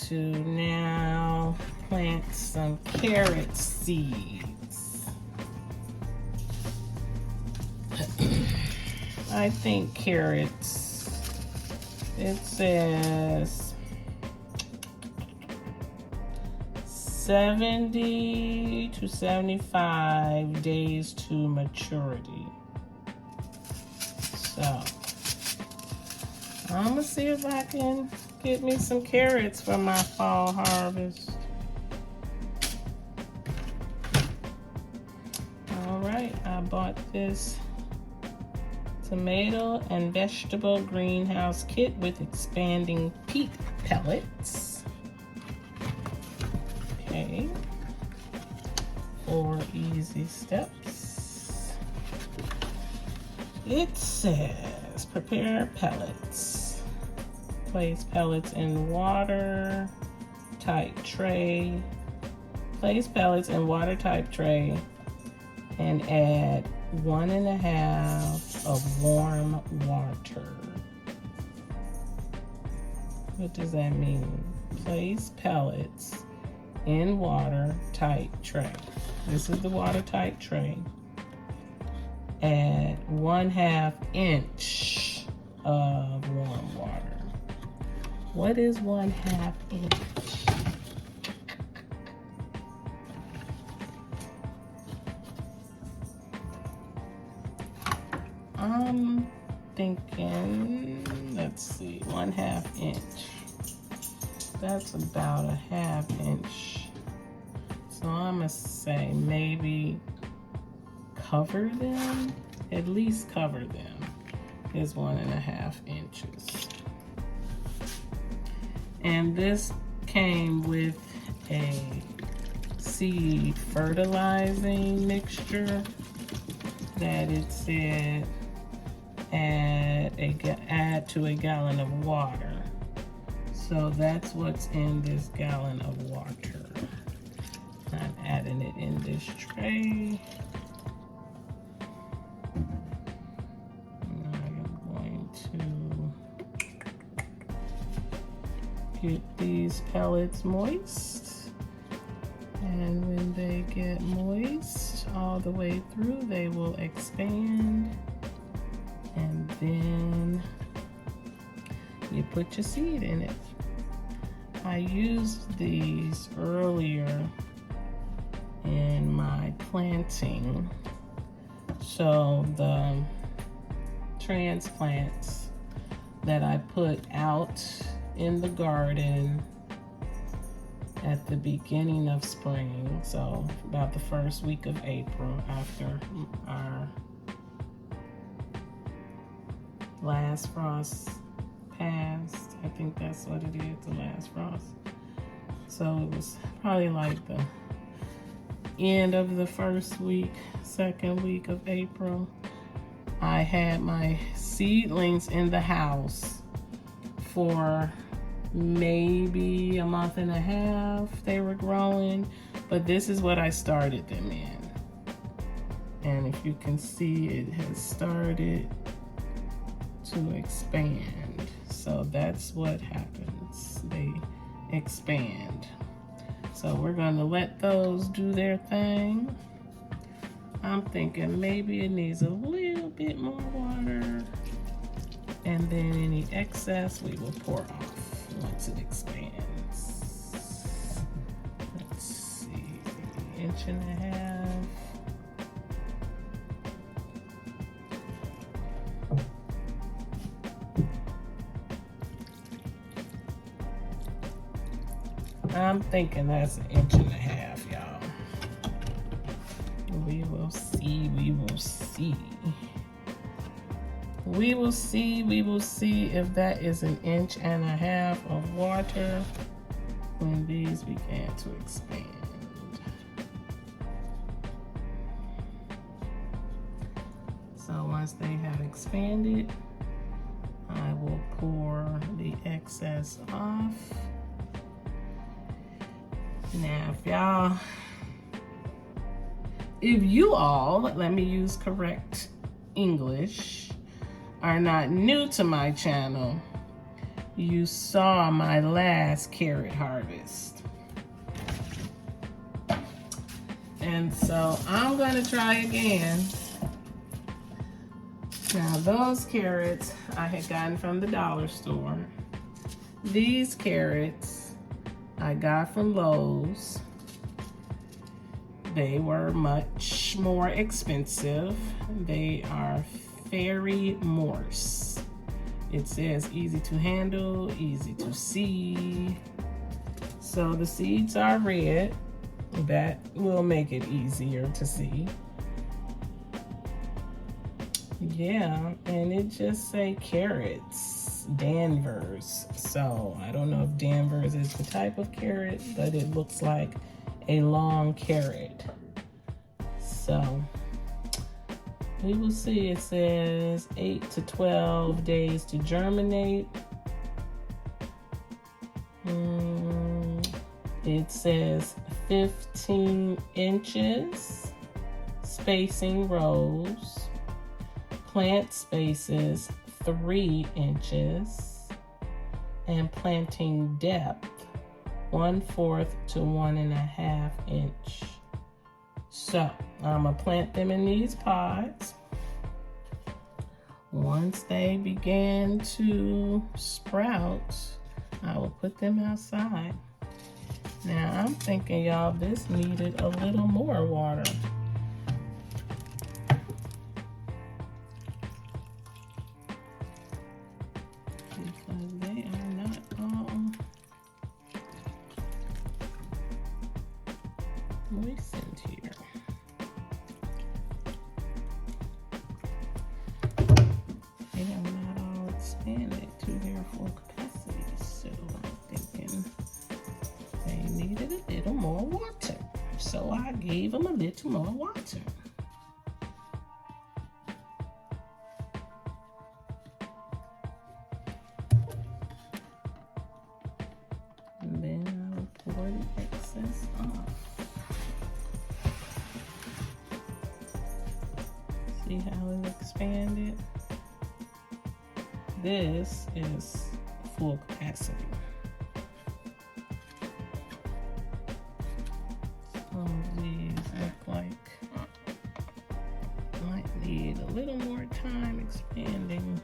to now plant some carrot seeds. I think carrots, it says 70 to 75 days to maturity. So I'm gonna see if I can get me some carrots for my fall harvest. All right, I bought this tomato and vegetable greenhouse kit with expanding peat pellets. Okay, 4 easy steps. It says prepare pellets. Place pellets in water tight tray. Place pellets in water type tray and add 1.5 of warm water. What does that mean? Place pellets in water tight tray. This is the water tight tray. Add 1/2 inch of warm water. What is 1/2 inch? I'm thinking, let's see, 1/2 inch. That's about 1/2 inch. So I'm gonna say maybe cover them, at least cover them is 1.5 inches. And this came with a seed fertilizing mixture that it said add to a gallon of water. So that's what's in this gallon of water. I'm adding it in this tray. I'm going to get these pellets moist. And when they get moist all the way through, they will expand. And then you put your seed in it. I used these earlier in my planting. So the transplants that I put out in the garden at the beginning of spring, so about the first week of April after our last frost passed. I think that's what it is, the last frost. So it was probably like the end of the first week, second week of April. I had my seedlings in the house for maybe 1.5 months. They were growing, but this is what I started them in. And if you can see, it has started to expand. So that's what happens. They expand. So we're gonna let those do their thing. I'm thinking maybe it needs a little bit more water. And then any excess we will pour off once it expands. Let's see, 1.5 inches. I'm thinking that's 1.5 inches, y'all. We will see, we will see. We will see, we will see if that is 1.5 inches of water when these begin to expand. So once they have expanded, I will pour the excess off. Now, if you all, let me use correct English, are not new to my channel, you saw my last carrot harvest. And so I'm gonna try again. Now those carrots I had gotten from the dollar store. These carrots I got from Lowe's. They were much more expensive. They are Fairy Morse. It says easy to handle, easy to see. So the seeds are red. That will make it easier to see. Yeah, and it just say carrots, Danvers. So I don't know if Danvers is the type of carrot, but it looks like a long carrot. So we will see. It says 8 to 12 days to germinate. It says 15 inches, spacing rows, plant spaces 3 inches, and planting depth 1/4 to 1.5 inch. So I'm gonna plant them in these pods. Once they begin to sprout, I will put them outside. Now I'm thinking, y'all, this needed a little more water. Because they are not all moistened here. They are not all expanded to their full capacity. So I'm thinking they needed a little more water. So I gave them a little more water. And then I'll pour the excess off. See how it expanded? This is full capacity. Some of these look like might need a little more time expanding.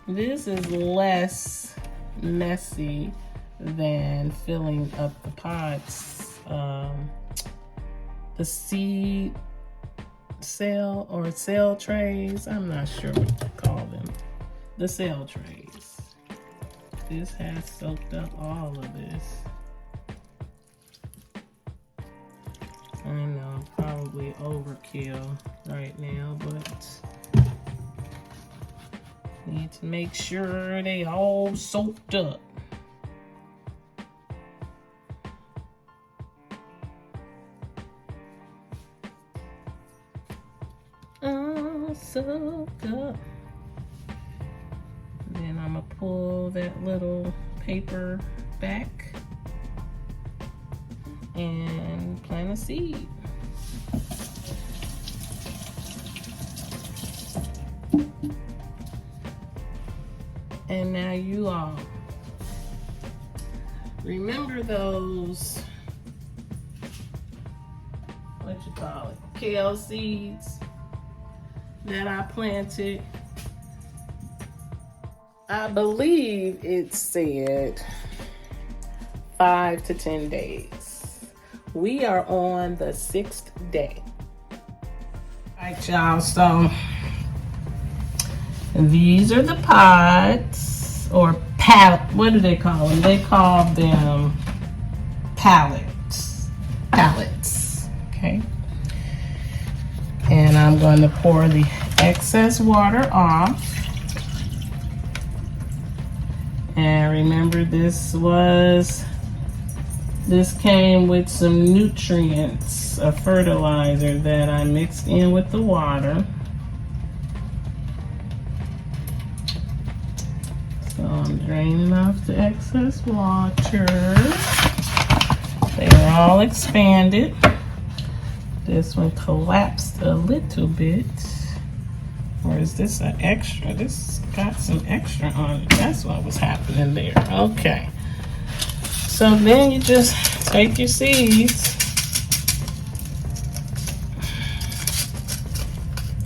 This is less messy than filling up the pots. The seed cell or cell trays, I'm not sure what to call them. The cell trays. This has soaked up all of this. I know, probably overkill right now, but need to make sure they all soaked up. All soaked up. Then I'm gonna pull that little paper back and plant a seed. And now you all remember those, what you call it, kale seeds that I planted. I believe it said 5 to 10 days. We are on the 6th day. All right, y'all, so these are the pods, or what do they call them? They call them pallets, okay? And I'm going to pour the excess water off. And remember, this came with some nutrients, a fertilizer that I mixed in with the water. So So I'm draining off the excess water. They are all expanded. This one collapsed a little bit. Or is this an extra? This got some extra on it. That's what was happening there. Okay. So then you just take your seeds.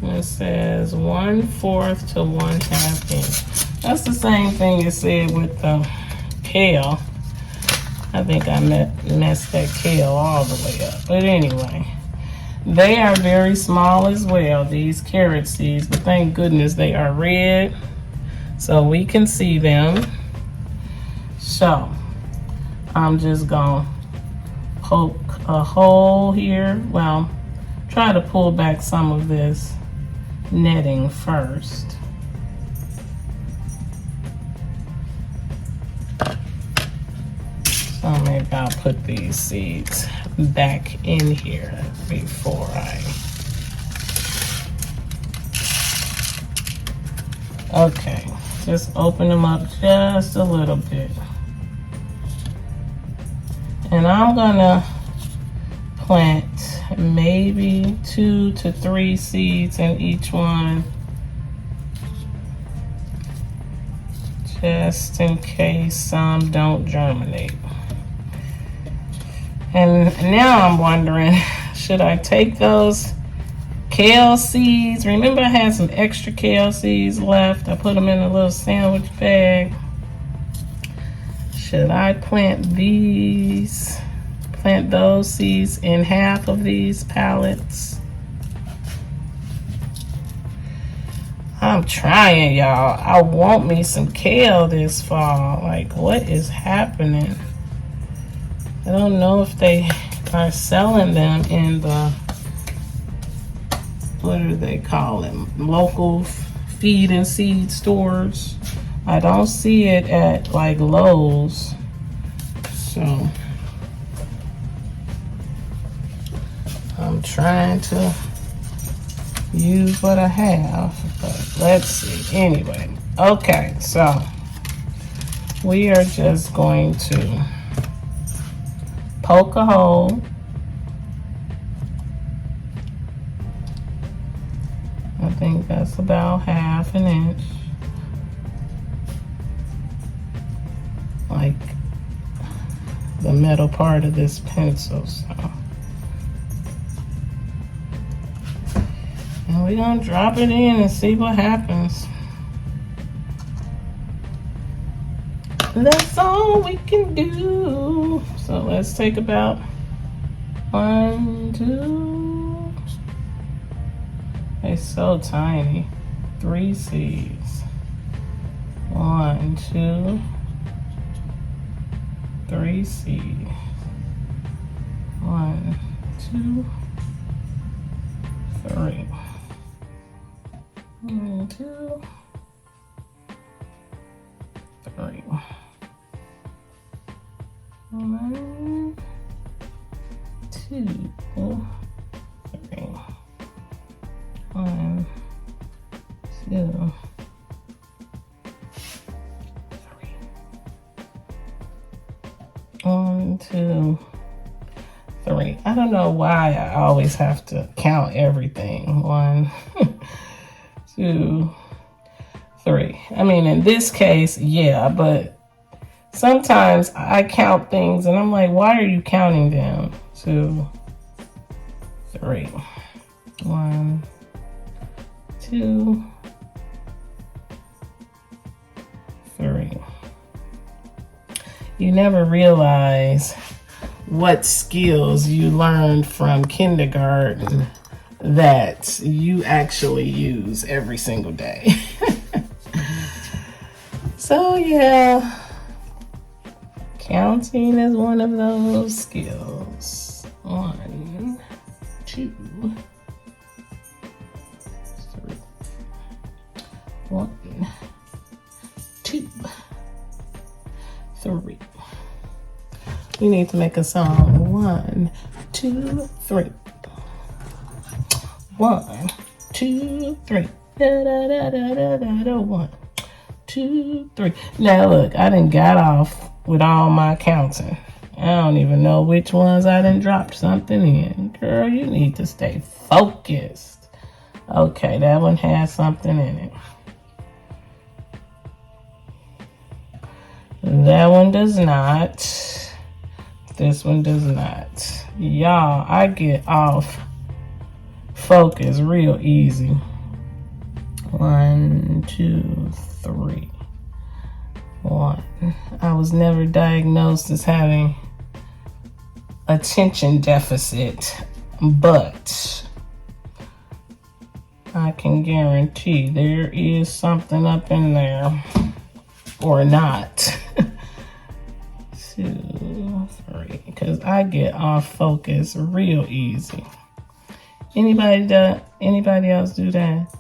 It says 1/4 to 1/2 inch. That's the same thing it said with the kale. I think I messed that kale all the way up. But anyway, they are very small as well, these carrot seeds. But thank goodness they are red, so we can see them. So I'm just gonna poke a hole here. Well, try to pull back some of this netting first. So maybe I'll put these seeds back in here before I... Okay, just open them up just a little bit. And I'm gonna plant maybe 2 to 3 seeds in each one, just in case some don't germinate. And now I'm wondering, should I take those kale seeds? Remember I had some extra kale seeds left. I put them in a little sandwich bag. Should I plant those seeds in half of these pallets? I'm trying, y'all. I want me some kale this fall. Like, what is happening? I don't know if they are selling them in the, what do they call them? Local feed and seed stores. I don't see it at like Lowe's. So I'm trying to use what I have, but let's see. Anyway, okay, so we are just going to poke a hole. I think that's about 1/2 inch. Like the middle part of this pencil, so. And we're gonna drop it in and see what happens. That's all we can do. So let's take about 1, 2. It's so tiny. 3 seeds. 1, 2, 3 seeds. 1, 2, 3. 1, 2, 3. 1, 2, 3. 1, 2, 3. 1, 2, 3. I don't know why I always have to count everything. 1, 2, 3. I mean, in this case, yeah, but sometimes I count things and I'm like, why are you counting them? 2, 3. 1, 2, 3. You never realize what skills you learned from kindergarten that you actually use every single day. So yeah, counting is one of those skills. 1, 2, 3. 1, 2, 3. We need to make a song. 1, 2, 3. 1, 2, 3. Da da da da da da da. 1, 2, 2, 3. Now look, I done got off with all my counting. I don't even know which ones I done dropped something in. Girl, you need to stay focused. Okay, that one has something in it. That one does not. This one does not. Y'all, I get off focus real easy. 1, 2, 3. 1. I was never diagnosed as having attention deficit, but I can guarantee there is something up in there, or not. 2, 3, because I get off focus real easy. Anybody else do that?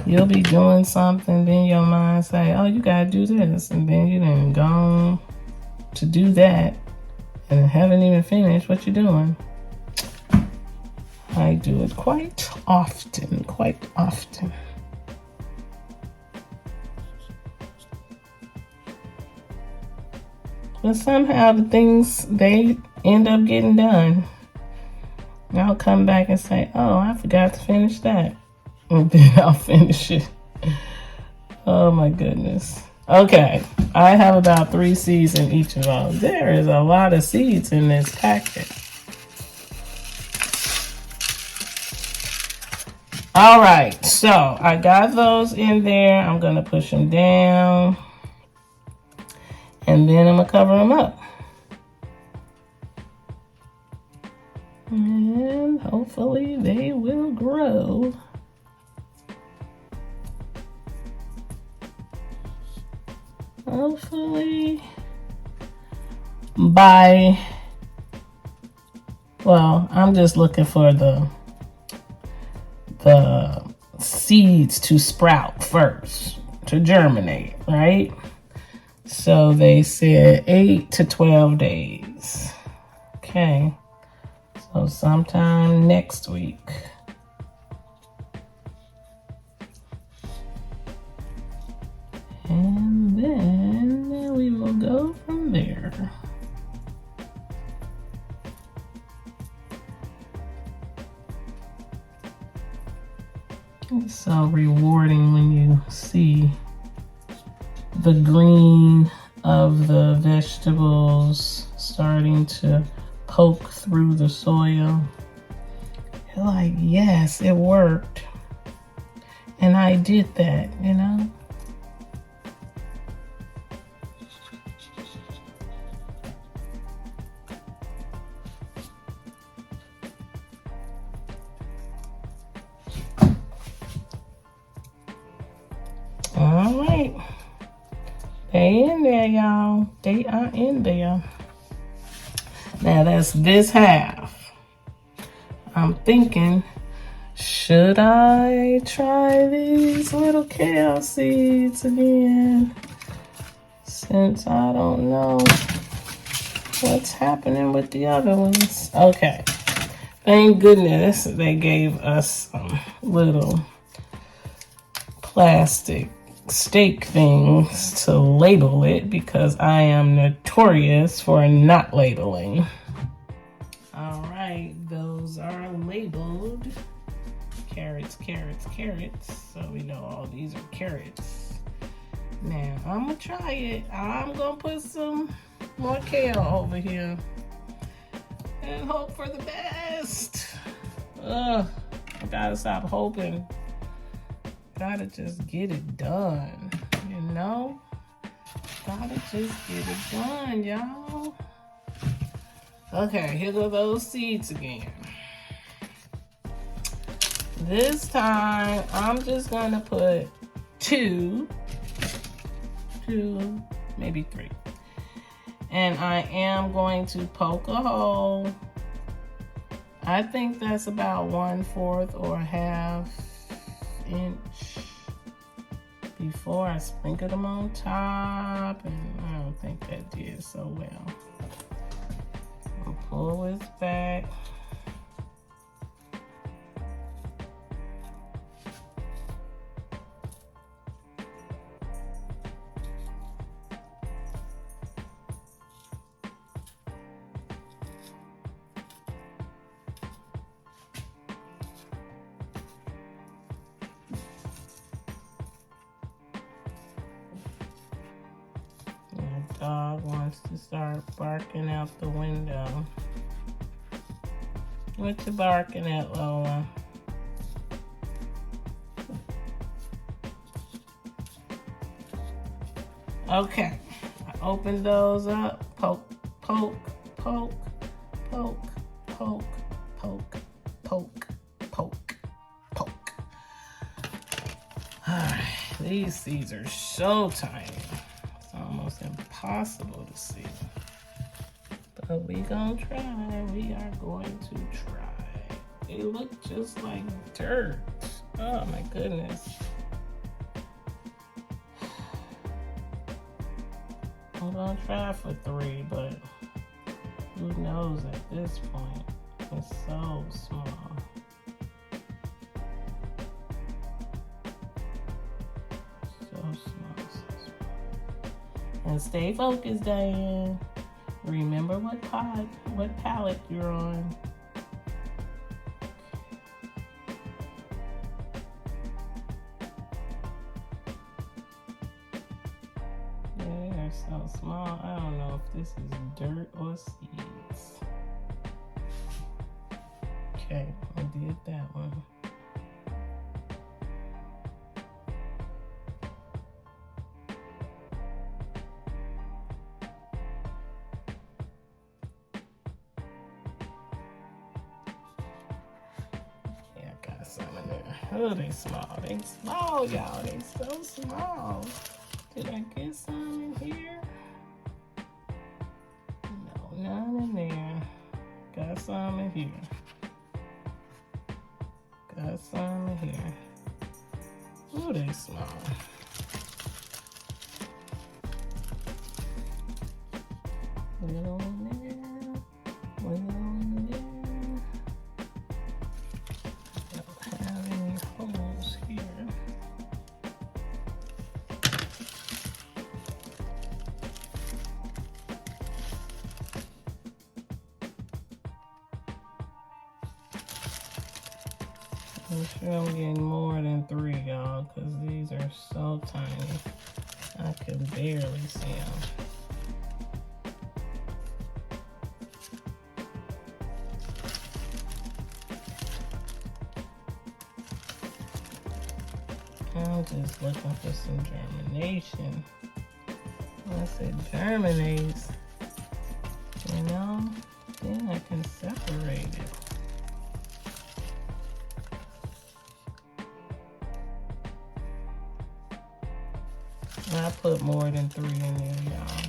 You'll be doing something, then your mind say, oh, you gotta do this, and then you done gone to do that and haven't even finished what you're doing. I do it quite often. But somehow the things, they end up getting done. I'll come back and say, oh, I forgot to finish that. And then I'll finish it. Oh my goodness. Okay, I have about 3 seeds in each of those. There is a lot of seeds in this packet. All right, so I got those in there. I'm gonna push them down. And then I'm gonna cover them up. And hopefully they will grow. Hopefully well, I'm just looking for the seeds to sprout first, to germinate, right? So they said 8 to 12 days. Okay, so sometime next week. And then we will go from there. It's so rewarding when you see the green of the vegetables starting to poke through the soil. You're like, yes, it worked. And I did that, you know? All right. They in there, y'all. They are in there. Now that's this half. I'm thinking, should I try these little kale seeds again? Since I don't know what's happening with the other ones. Okay. Thank goodness they gave us some little plastic stake things to label it, because I am notorious for not labeling. All right, those are labeled carrots, carrots, carrots. So we know all these are carrots. Now I'm gonna try it. I'm gonna put some more kale over here and hope for the best. I gotta stop hoping. Gotta just get it done, you know? Gotta just get it done, y'all. Okay, here go those seeds again. This time, I'm just gonna put 2, maybe 3. And I am going to poke a hole. I think that's about 1/4 or 1/2 inch before I sprinkle them on top, and I don't think that did so well. I'll pull this back. dog wants to start barking out the window. What you barking at, Lola? Okay, I opened those up. Poke, poke, poke, poke, poke, poke, poke, poke, poke. Alright, these seeds are so tiny. It's almost impossible to see. But we gonna try. We are going to try. They look just like dirt. Oh my goodness. I'm gonna try for 3, but who knows at this point? It's so small. So small, so small. And stay focused, Diane. Remember what palette you're on. They're so small. I don't know if this is dirt or seeds. Okay, I did that one. Some in there. Oh, they small. They small, y'all. They so small. Did I get some in here? No, none in there. Got some in here. Got some in here. Oh, they small. Little in there. Little in there. I'm sure I'm getting more than 3, y'all, because these are so tiny. I can barely see them. I'm just looking for some germination. Once it germinates, you know, then I can separate it. I put more than 3 in there, y'all.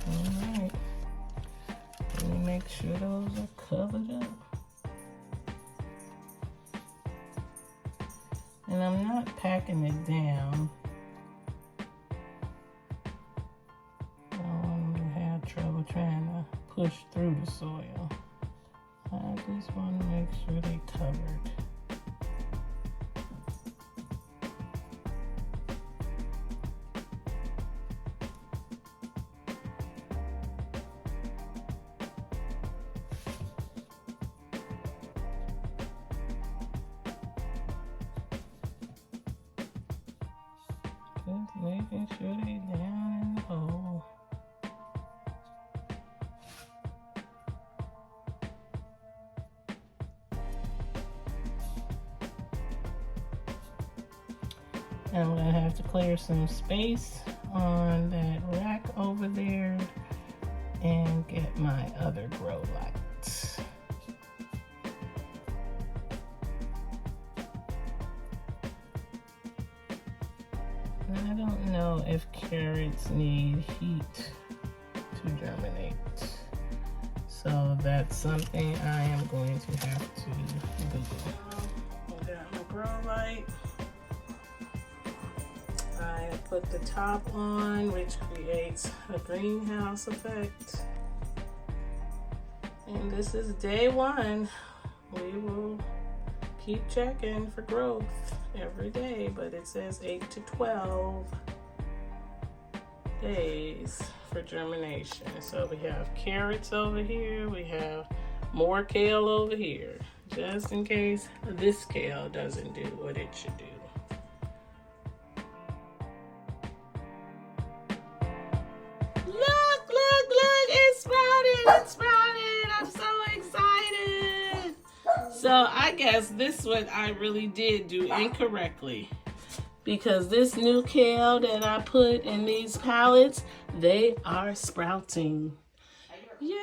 Alright. Let me make sure those are covered up. And I'm not packing it down. I don't want them to have trouble trying to push through the soil. I just want to make sure they're covered. Just making sure they down in the hole. I'm gonna have to clear some space on that rack over there and get my other grow lights. I don't know if carrots need heat to germinate. So that's something I am going to have to Google. I got my grow light. I put the top on, which creates a greenhouse effect. And this is day 1. We will keep checking for growth every day, but it says 8 to 12 days for germination. So we have carrots over here, we have more kale over here, just in case this kale doesn't do what it should do. So I guess this what I really did do incorrectly. Because this new kale that I put in these pallets, they are sprouting. Yay!